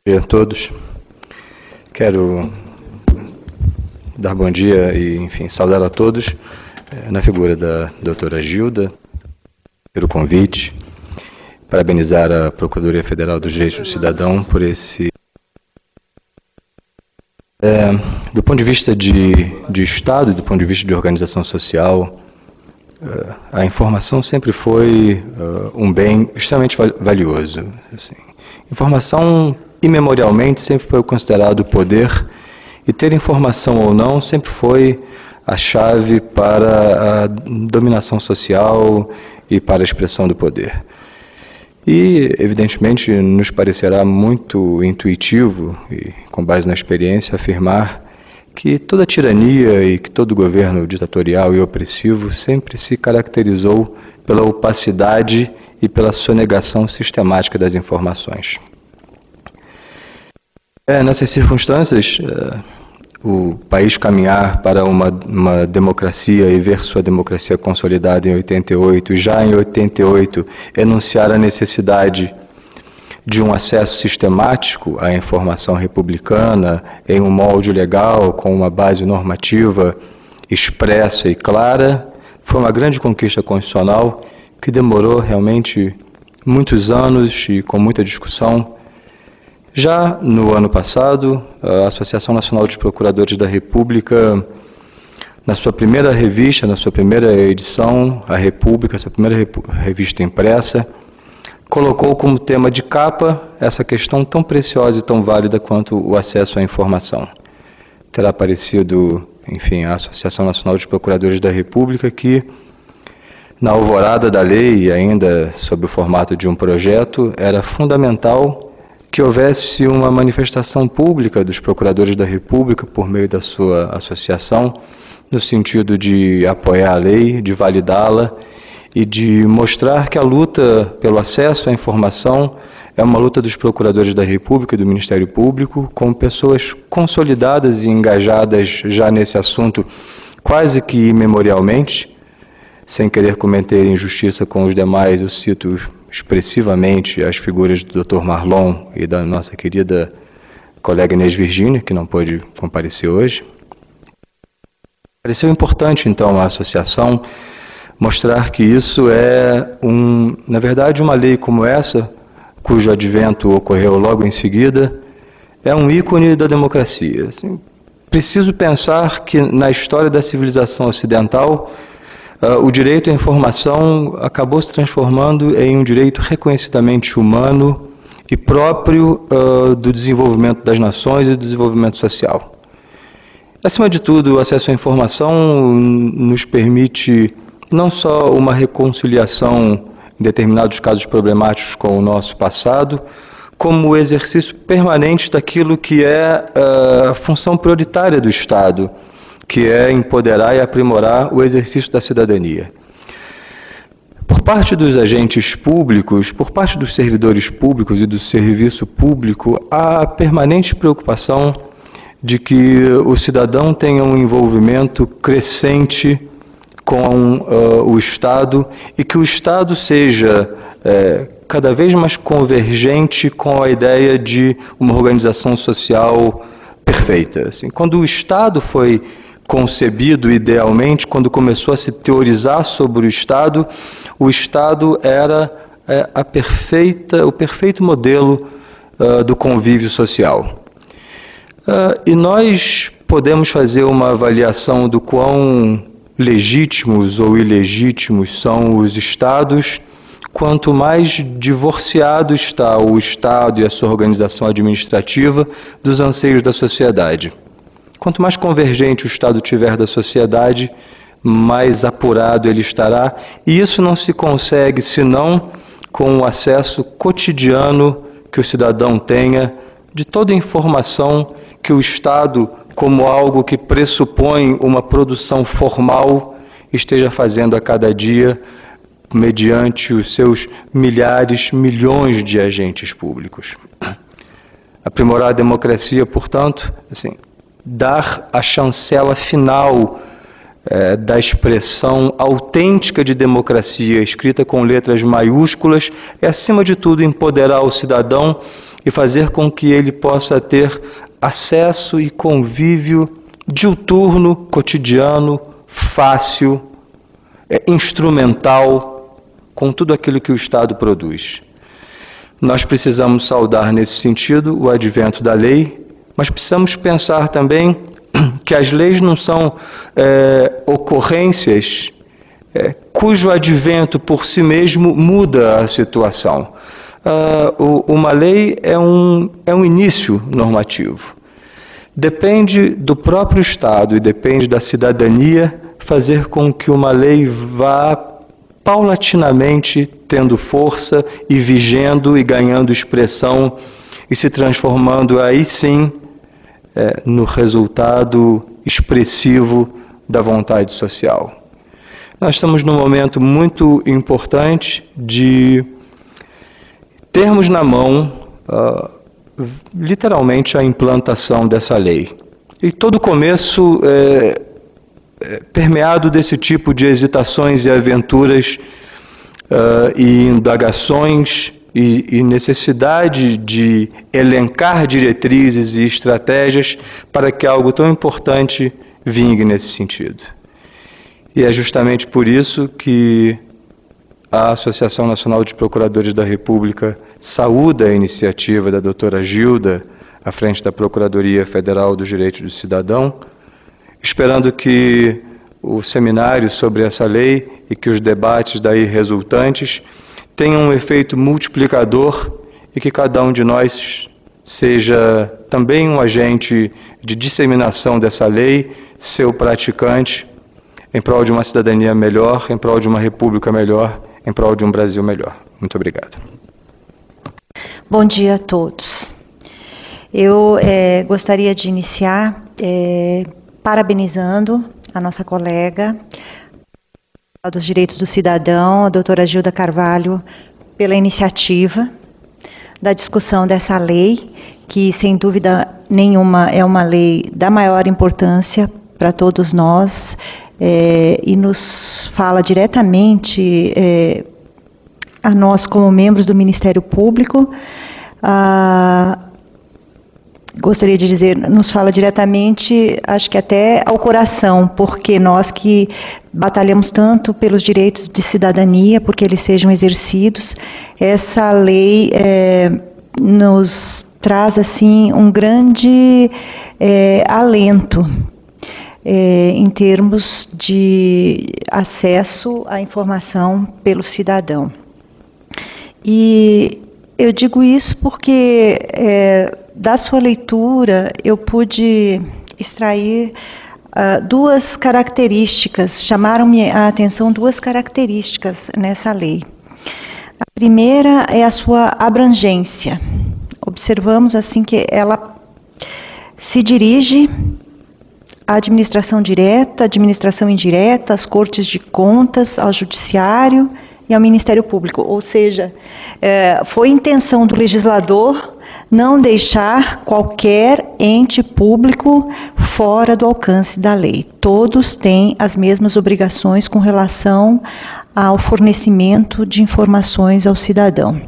Bom dia a todos. Quero dar bom dia e, enfim, saudar a todos na figura da doutora Gilda, pelo convite, parabenizar a Procuradoria Federal dos Direitos do Cidadão por esse... do ponto de vista de Estado e do ponto de vista de organização social, a informação sempre foi um bem extremamente valioso. Assim. Informação, imemorialmente, sempre foi considerado poder, e ter informação ou não sempre foi a chave para a dominação social e para a expressão do poder. E, evidentemente, nos parecerá muito intuitivo, e com base na experiência, afirmar que toda tirania e que todo governo ditatorial e opressivo sempre se caracterizou pela opacidade e pela sonegação sistemática das informações. Nessas circunstâncias, o país caminhar para uma democracia e ver sua democracia consolidada em 88, já em 88, enunciar a necessidade de um acesso sistemático à informação republicana em um molde legal, com uma base normativa expressa e clara, foi uma grande conquista constitucional que demorou realmente muitos anos e com muita discussão. Já no ano passado, a Associação Nacional dos Procuradores da República, na sua primeira revista, na sua primeira edição, a República, sua primeira revista impressa, colocou como tema de capa essa questão tão preciosa e tão válida quanto o acesso à informação. Terá aparecido, enfim, a Associação Nacional dos Procuradores da República, que, na alvorada da lei, ainda sob o formato de um projeto, era fundamental que houvesse uma manifestação pública dos procuradores da República por meio da sua associação, no sentido de apoiar a lei, de validá-la e de mostrar que a luta pelo acesso à informação é uma luta dos procuradores da República e do Ministério Público, com pessoas consolidadas e engajadas já nesse assunto quase que imemorialmente, sem querer cometer injustiça com os demais, eu cito expressivamente as figuras do Dr. Marlon e da nossa querida colega Inês Virgínia, que não pôde comparecer hoje. Pareceu importante, então, a associação mostrar que isso é, na verdade, uma lei como essa, cujo advento ocorreu logo em seguida, é um ícone da democracia. Assim, preciso pensar que, na história da civilização ocidental, o direito à informação acabou se transformando em um direito reconhecidamente humano e próprio do desenvolvimento das nações e do desenvolvimento social. Acima de tudo, o acesso à informação nos permite não só uma reconciliação em determinados casos problemáticos com o nosso passado, como o exercício permanente daquilo que é a função prioritária do Estado, que é empoderar e aprimorar o exercício da cidadania. Por parte dos agentes públicos, por parte dos servidores públicos e do serviço público, há a permanente preocupação de que o cidadão tenha um envolvimento crescente com o Estado e que o Estado seja cada vez mais convergente com a ideia de uma organização social perfeita. Assim, quando o Estado foi concebido idealmente, quando começou a se teorizar sobre o Estado era o perfeito modelo do convívio social. E nós podemos fazer uma avaliação do quão legítimos ou ilegítimos são os Estados, quanto mais divorciado está o Estado e a sua organização administrativa dos anseios da sociedade. Quanto mais convergente o Estado tiver da sociedade, mais apurado ele estará, e isso não se consegue senão com o acesso cotidiano que o cidadão tenha de toda a informação que o Estado, como algo que pressupõe uma produção formal, esteja fazendo a cada dia, mediante os seus milhares, milhões de agentes públicos. Aprimorar a democracia, portanto, assim, dar a chancela final da expressão autêntica de democracia, escrita com letras maiúsculas, é, acima de tudo, empoderar o cidadão e fazer com que ele possa ter acesso e convívio diuturno, cotidiano, fácil, instrumental, com tudo aquilo que o Estado produz. Nós precisamos saudar, nesse sentido, o advento da lei, mas precisamos pensar também que as leis não são ocorrências cujo advento por si mesmo muda a situação. Uma lei é um início normativo. Depende do próprio Estado e depende da cidadania fazer com que uma lei vá paulatinamente tendo força e vigendo e ganhando expressão e se transformando aí sim no resultado expressivo da vontade social. Nós estamos num momento muito importante de termos na mão, literalmente, a implantação dessa lei. E todo começo permeado desse tipo de hesitações e aventuras e indagações e necessidade de elencar diretrizes e estratégias para que algo tão importante vingue nesse sentido. E é justamente por isso que a Associação Nacional de Procuradores da República saúda a iniciativa da doutora Gilda, à frente da Procuradoria Federal dos Direitos do Cidadão, esperando que o seminário sobre essa lei e que os debates daí resultantes tenham um efeito multiplicador e que cada um de nós seja também um agente de disseminação dessa lei, seu praticante, em prol de uma cidadania melhor, em prol de uma república melhor, em prol de um Brasil melhor. Muito obrigado. Bom dia a todos. Eu gostaria de iniciar parabenizando a nossa colega dos Direitos do Cidadão, a doutora Gilda Carvalho, pela iniciativa da discussão dessa lei, que, sem dúvida nenhuma, é uma lei da maior importância para todos nós, e nos fala diretamente a nós como membros do Ministério Público. Gostaria de dizer, nos fala diretamente, acho que até ao coração, porque nós que batalhamos tanto pelos direitos de cidadania, porque eles sejam exercidos, essa lei nos traz assim um grande alento em termos de acesso à informação pelo cidadão. E eu digo isso porque da sua leitura eu pude extrair duas características, chamaram-me a atenção duas características nessa lei. A primeira é a sua abrangência. Observamos assim que ela se dirige à administração direta, administração indireta, às cortes de contas, ao judiciário e ao Ministério Público. Ou seja, foi intenção do legislador não deixar qualquer ente público fora do alcance da lei. Todos têm as mesmas obrigações com relação ao fornecimento de informações ao cidadão.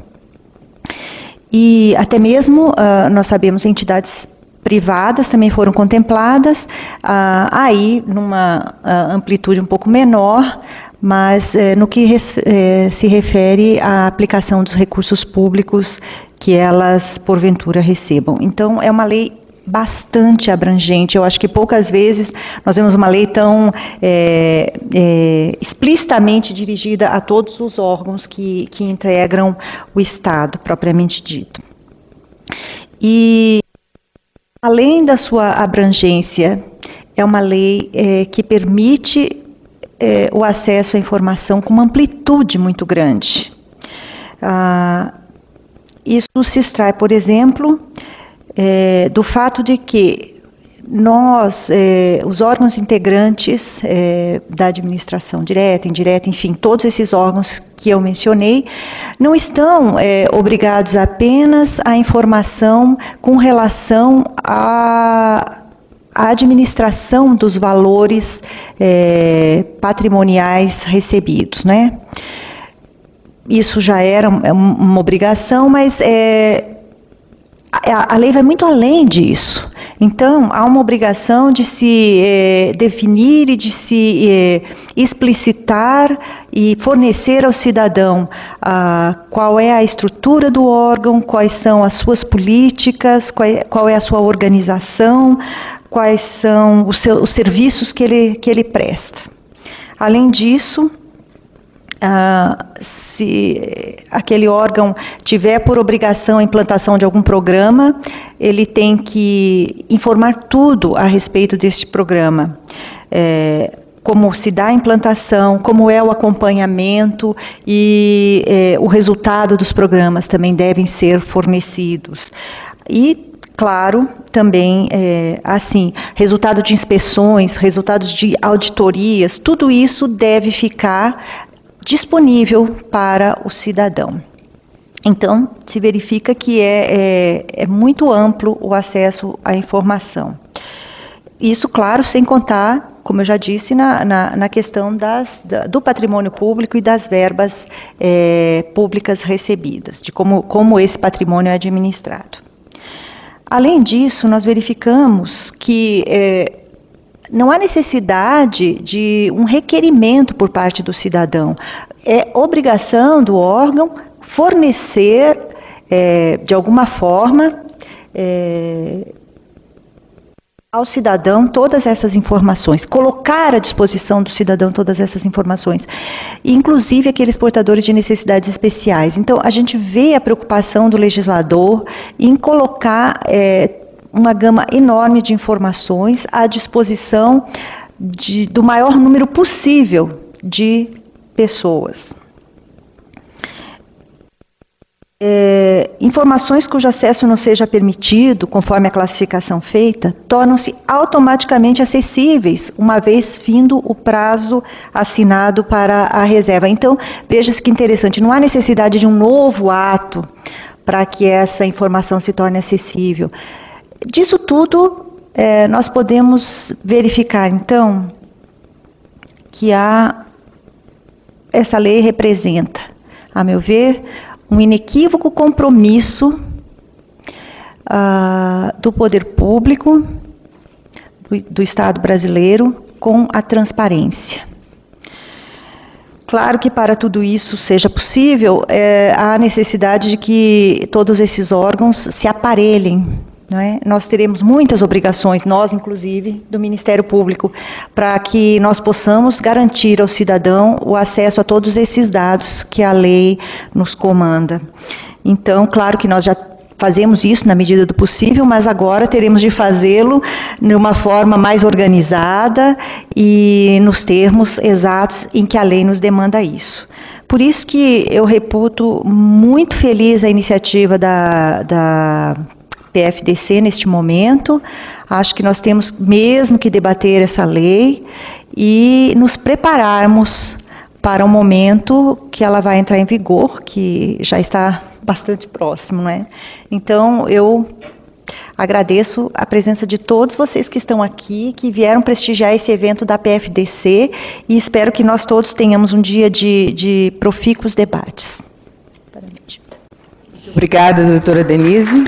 E até mesmo, nós sabemos, entidades privadas também foram contempladas, aí numa amplitude um pouco menor, mas no que se refere à aplicação dos recursos públicos que elas, porventura, recebam. Então, é uma lei bastante abrangente. Eu acho que poucas vezes nós vemos uma lei tão explicitamente dirigida a todos os órgãos que integram o Estado, propriamente dito. E, além da sua abrangência, é uma lei que permite o acesso à informação com uma amplitude muito grande. Isso se extrai, por exemplo, do fato de que nós, os órgãos integrantes da administração direta, indireta, enfim, todos esses órgãos que eu mencionei, não estão obrigados apenas à informação com relação à administração dos valores patrimoniais recebidos, né? Isso já era uma obrigação, mas a lei vai muito além disso. Então, há uma obrigação de se definir e de se explicitar e fornecer ao cidadão qual é a estrutura do órgão, quais são as suas políticas, qual é a sua organização, quais são os serviços que ele presta. Além disso, se aquele órgão tiver por obrigação a implantação de algum programa, ele tem que informar tudo a respeito deste programa. Como se dá a implantação, como é o acompanhamento e o resultado dos programas também devem ser fornecidos. E, claro, também, assim, resultado de inspeções, resultados de auditorias, tudo isso deve ficar disponível para o cidadão. Então, se verifica que é muito amplo o acesso à informação. Isso, claro, sem contar, como eu já disse, na questão do patrimônio público e das verbas públicas recebidas, de como esse patrimônio é administrado. Além disso, nós verificamos que não há necessidade de um requerimento por parte do cidadão. É obrigação do órgão fornecer, de alguma forma, ao cidadão todas essas informações, colocar à disposição do cidadão todas essas informações, inclusive aqueles portadores de necessidades especiais. Então, a gente vê a preocupação do legislador em colocar uma gama enorme de informações à disposição do maior número possível de pessoas. Informações cujo acesso não seja permitido, conforme a classificação feita, tornam-se automaticamente acessíveis, uma vez findo o prazo assinado para a reserva. Então, veja-se que interessante, não há necessidade de um novo ato para que essa informação se torne acessível. Disso tudo, nós podemos verificar, então, que essa lei representa, a meu ver, um inequívoco compromisso do poder público, do Estado brasileiro, com a transparência. Claro que para tudo isso seja possível, há necessidade de que todos esses órgãos se aparelhem. Não é? Nós teremos muitas obrigações, nós inclusive, do Ministério Público, para que nós possamos garantir ao cidadão o acesso a todos esses dados que a lei nos comanda. Então, claro que nós já fazemos isso na medida do possível, mas agora teremos de fazê-lo de uma forma mais organizada e nos termos exatos em que a lei nos demanda isso. Por isso que eu reputo muito feliz a iniciativa da PFDC neste momento. Acho que nós temos mesmo que debater essa lei e nos prepararmos para o momento que ela vai entrar em vigor, que já está bastante próximo, né? Então, eu agradeço a presença de todos vocês que estão aqui, que vieram prestigiar esse evento da PFDC e espero que nós todos tenhamos um dia de profícuos debates. Obrigada, doutora Denise.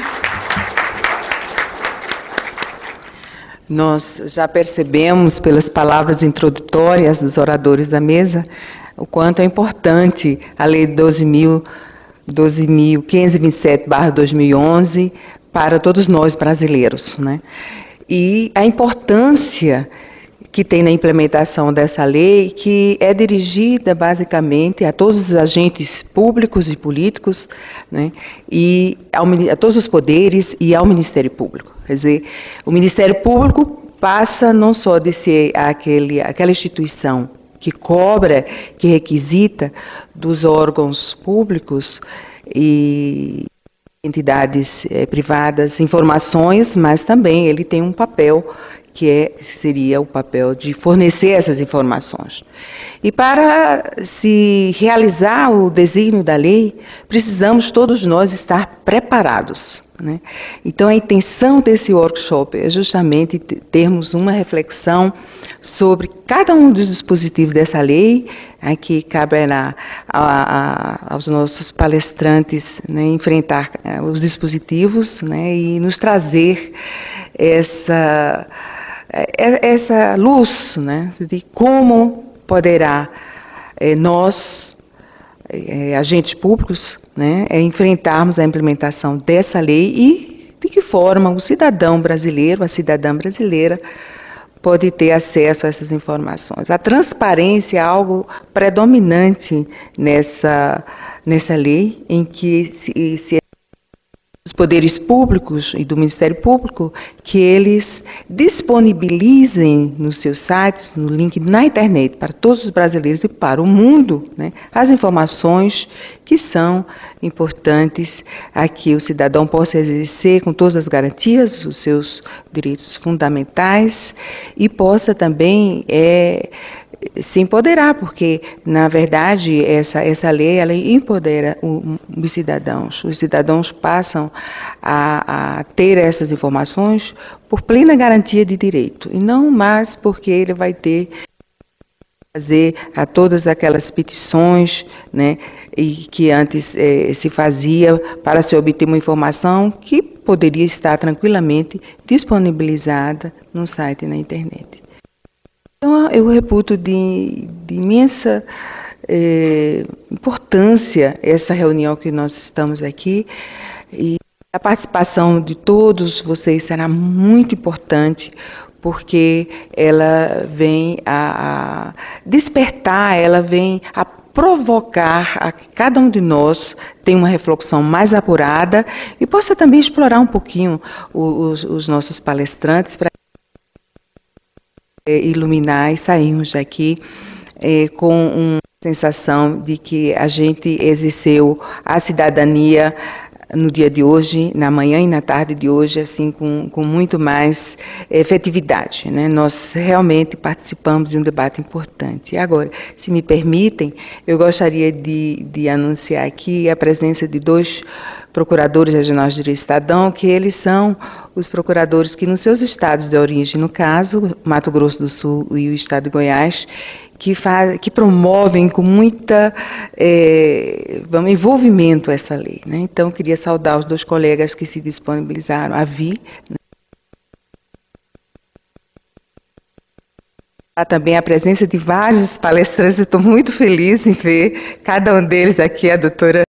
Nós já percebemos, pelas palavras introdutórias dos oradores da mesa, o quanto é importante a Lei 12.527/2011 para todos nós brasileiros, né? E a importância que tem na implementação dessa lei, que é dirigida basicamente a todos os agentes públicos e políticos, né? E a todos os poderes e ao Ministério Público. Quer dizer, o Ministério Público passa não só de ser aquela instituição que cobra, que requisita dos órgãos públicos e entidades privadas informações, mas também ele tem um papel seria o papel de fornecer essas informações. E para se realizar o desígnio da lei, precisamos todos nós estar preparados, né? Então, a intenção desse workshop é justamente termos uma reflexão sobre cada um dos dispositivos dessa lei. Aqui caberá aos nossos palestrantes, né, enfrentar os dispositivos, né, e nos trazer essa luz, né, de como poderá nós, agentes públicos, né, enfrentarmos a implementação dessa lei e de que forma o cidadão brasileiro, a cidadã brasileira, pode ter acesso a essas informações. A transparência é algo predominante nessa lei, em que se dos poderes públicos e do Ministério Público, que eles disponibilizem nos seus sites, no link na internet, para todos os brasileiros e para o mundo, né, as informações que são importantes a que o cidadão possa exercer com todas as garantias os seus direitos fundamentais e possa também se empoderar, porque, na verdade, essa lei ela empodera os cidadãos. Os cidadãos passam a ter essas informações por plena garantia de direito, e não mais porque ele vai ter que fazer a todas aquelas petições, né, e que antes se fazia para se obter uma informação que poderia estar tranquilamente disponibilizada no site e na internet. Então, eu reputo de imensa importância essa reunião que nós estamos aqui, e a participação de todos vocês será muito importante, porque ela vem a despertar, ela vem a provocar a que cada um de nós tenha uma reflexão mais apurada e possa também explorar um pouquinho os nossos palestrantes para iluminar e sairmos daqui com uma sensação de que a gente exerceu a cidadania no dia de hoje, na manhã e na tarde de hoje, assim, com muito mais efetividade, né? Nós realmente participamos de um debate importante. E agora, se me permitem, eu gostaria de anunciar aqui a presença de 2 procuradores regionais de direito cidadão, que eles são os procuradores que, nos seus estados de origem, no caso, Mato Grosso do Sul e o estado de Goiás, que promovem com muita envolvimento essa lei, né? Então, queria saudar os 2 colegas que se disponibilizaram a vir. Há também a presença de vários palestrantes, eu estou muito feliz em ver cada um deles aqui, a doutora